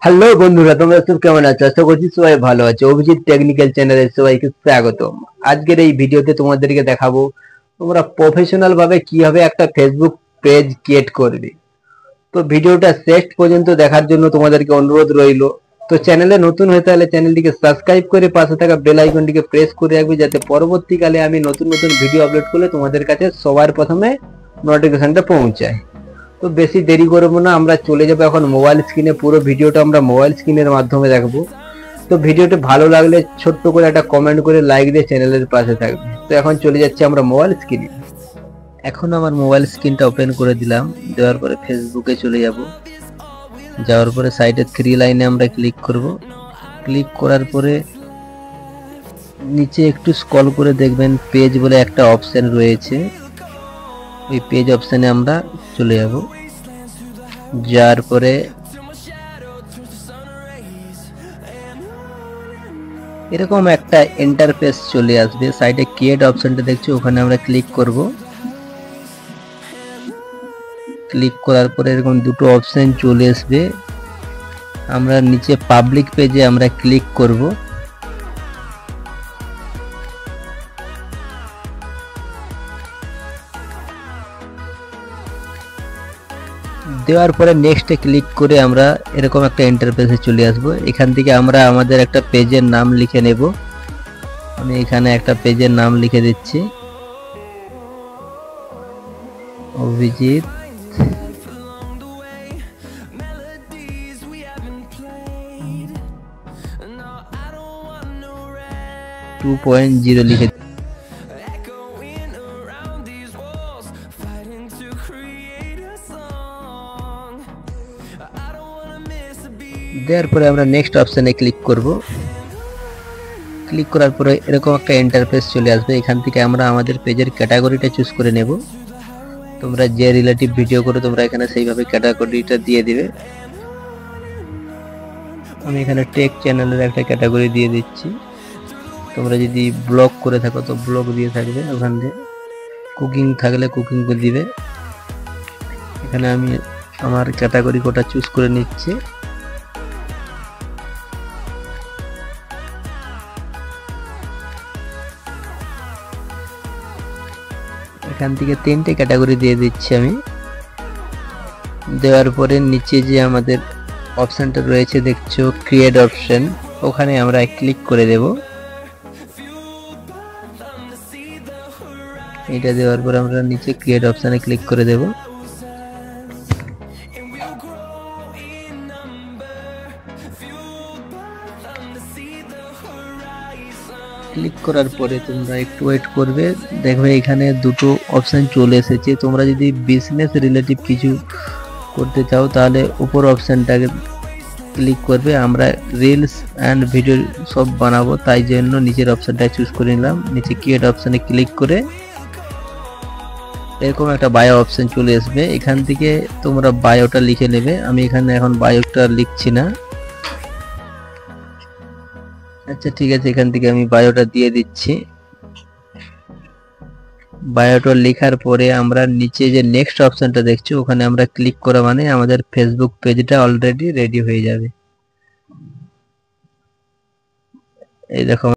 Hello বন্ধুরা, তোমরা সব কেমন আছো? আশা করছি সবাই ভালো আছো। অভিজিৎ টেকনিক্যাল চ্যানেলে সবাইকে স্বাগতম। আজকের এই ভিডিওতে তোমাদেরকে দেখাবো তোমরা প্রফেশনাল ভাবে কিভাবে একটা ফেসবুক পেজ ক্রিয়েট করবে। তো ভিডিওটা শেষ পর্যন্ত দেখার জন্য তোমাদেরকে অনুরোধ রইল। তো চ্যানেলে নতুন হয়ে তাহলে চ্যানেলটিকে সাবস্ক্রাইব করে পাশে থাকা বেল আইকনটিকে প্রেস করে রাখবে, যাতে পরবর্তীকালে আমি নতুন নতুন ভিডিও আপলোড করলে তোমাদের কাছে সবার প্রথমে নোটিফিকেশনটা পৌঁছায়। তো বেশি দেরি করবো না, আমরা চলে যাবো এখন মোবাইল স্ক্রিনে। পুরো ভিডিওটা আমরা মোবাইল স্ক্রিনের মাধ্যমে দেখবো। তো ভিডিওটি ভালো লাগলে ছোট্ট করে একটা কমেন্ট করে লাইক দিয়ে চ্যানেলের পাশে থাকবে। তো এখন চলে যাচ্ছি আমরা মোবাইল স্ক্রিনে। এখন আমার মোবাইল স্ক্রিনটা ওপেন করে দিলাম। দেওয়ার পরে ফেসবুকে চলে যাব। যাওয়ার পরে সাইডে থ্রি লাইনে আমরা ক্লিক করব। ক্লিক করার পরে নিচে একটু স্ক্রল করে দেখবেন পেজ বলে একটা অপশন রয়েছে। ওই পেজ অপশনে আমরা চলে যাব। যাওয়ার পরে এরকম একটা ইন্টারফেস চলে আসবে। সাইডে ক্রিয়েট অপশনটা দেখছো, ওখানে আমরা ক্লিক করব। ক্লিক করার পরে এরকম দুটো অপশন চলে আসবে। আমরা নিচে পাবলিক পেজে আমরা ক্লিক করব। দেওয়ার পরে নেক্সটে ক্লিক করে আমরা এরকম একটা ইন্টারফেসে চলে আসব। এখান থেকে আমরা আমাদের একটা পেজের নাম লিখে নেব। আমি এখানে একটা পেজের নাম লিখে দিচ্ছি, অভিজিৎ 2.0 লিখে। দেওয়ার পরে আমরা নেক্সট অপশনে ক্লিক করব। ক্লিক করার পরে এরকম একটা ইন্টারফেস চলে আসবে। এখান থেকে আমরা আমাদের পেজের ক্যাটাগরিটা চুজ করে নেব। তোমরা যে রিলেটিভ ভিডিও করো তোমরা এখানে সেইভাবে ক্যাটাগরিটা দিয়ে দিবে। আমি এখানে টেক চ্যানেলের একটা ক্যাটাগরি দিয়ে দিচ্ছি। তোমরা যদি ব্লগ করে থাকো তো ব্লগ দিয়ে থাকবে, ওখান থেকে কুকিং থাকলে কুকিং করে দিবে। এখানে আমি আমার ক্যাটাগরি কোটা চুজ করে নিচ্ছি। এখান থেকে 3টে ক্যাটাগরি দিয়ে দিচ্ছি আমি। দেওয়ার পরে নিচে যে আমাদের অপশনটা রয়েছে দেখছো ক্রিয়েট অপশন, ওখানে আমরা ক্লিক করে দেব। এটা দেওয়ার পর আমরা নিচে ক্রিয়েট অপশনে ক্লিক করে দেব। ক্লিক করার পরে তোমরা একটু ওয়েট করবে, দেখবে এখানে দুটো অপশন চলে এসেছে। তোমরা যদি বিজনেস রিলেটিভ কিছু করতে চাও তাহলে উপর অপশনটাকে ক্লিক করবে। আমরা রিলস অ্যান্ড ভিডিও সব বানাবো, তাই জন্য নিচের অপশনটা চুজ করে নিলাম। নিচে ক্রিয়েট অপশনে ক্লিক করে এরকম একটা বায়ো অপশন চলে আসবে। এখান থেকে তোমরা বায়োটা লিখে নেবে। আমি এখানে এখন বায়োটা লিখছি না। আচ্ছা ঠিক আছে, এখান থেকে আমি বায়োটা দিয়ে দিচ্ছি। বায়োটা লেখার পরে আমরা নিচে যে নেক্সট অপশনটা দেখছো ওখানে আমরা ক্লিক করা মানে আমাদের ফেসবুক পেজটা অলরেডি রেডি হয়ে যাবে। এই দেখো